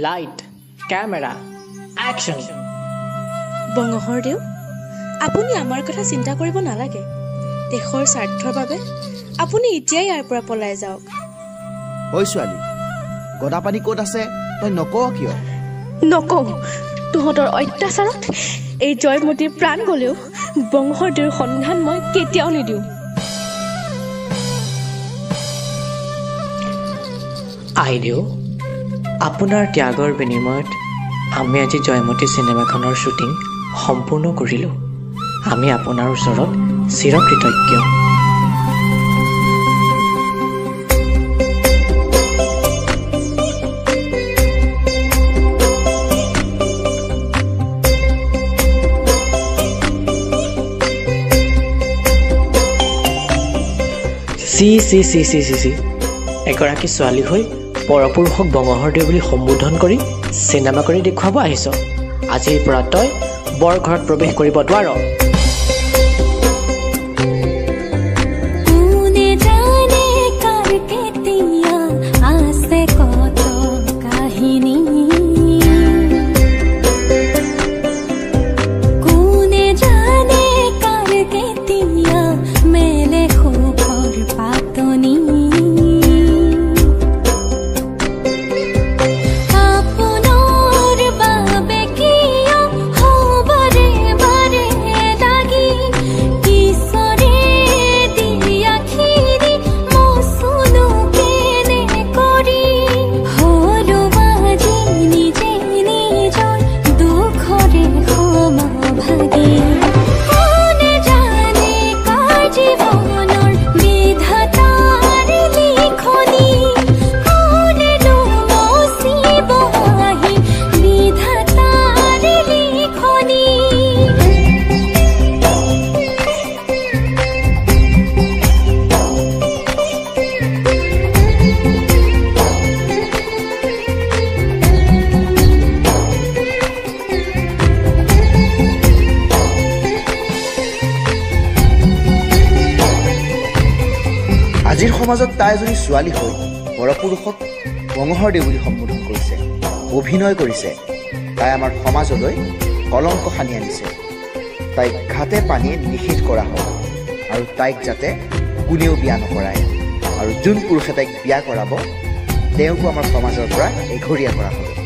Light camera action. বঙহৰদেউ, আপুনি আমাৰ কথা চিন্তা কৰিব নালাগে। দেশৰ স্বাৰ্থৰ বাবে আপুনি এতিয়াই ইয়াৰ পৰা পলাই যাওক। ঐ ছোৱালী, গদাপানী ক'ত আছে তই নকৱ কিয়? নকওঁ। তহঁতৰ অত্যাচাৰত এই জয়মতীৰ প্ৰাণ গ'লেও বঙহৰদেউৰ সন্ধান মই কেতিয়াও নিদিওঁ। আইদেউ, আপোনাৰ ত্যাগৰ বিনিময়ত আমি আজি জয়মতী চিনেমাখনৰ শ্বুটিং সম্পূৰ্ণ কৰিলোঁ। আমি আপোনাৰ ওচৰত চিৰকৃতজ্ঞ। চি এগৰাকী ছোৱালী হৈ পৰপুৰুষক বঙহৰদেউ বুলি সম্বোধন কৰি চিনেমা কৰি দেখুৱাব আহিছ। আজিৰ পৰা তই বৰ ঘৰত প্ৰৱেশ কৰিব নোৱাৰ। আজিৰ সমাজত তাই এজনী ছোৱালী হৈ পৰপুৰুষক বঙহৰদেউ বুলি সম্বোধন কৰিছে, অভিনয় কৰিছে। তাই আমাৰ সমাজলৈ কলংক সানি আনিছে। তাইক ঘাটে পানীয়ে নিষেধ কৰা হয় আৰু তাইক যাতে কোনেও বিয়া নকৰায়, আৰু যোন পুৰুষে তাইক বিয়া কৰাব তেওঁকো আমাৰ সমাজৰ পৰা এঘৰীয়া কৰা হ'ব।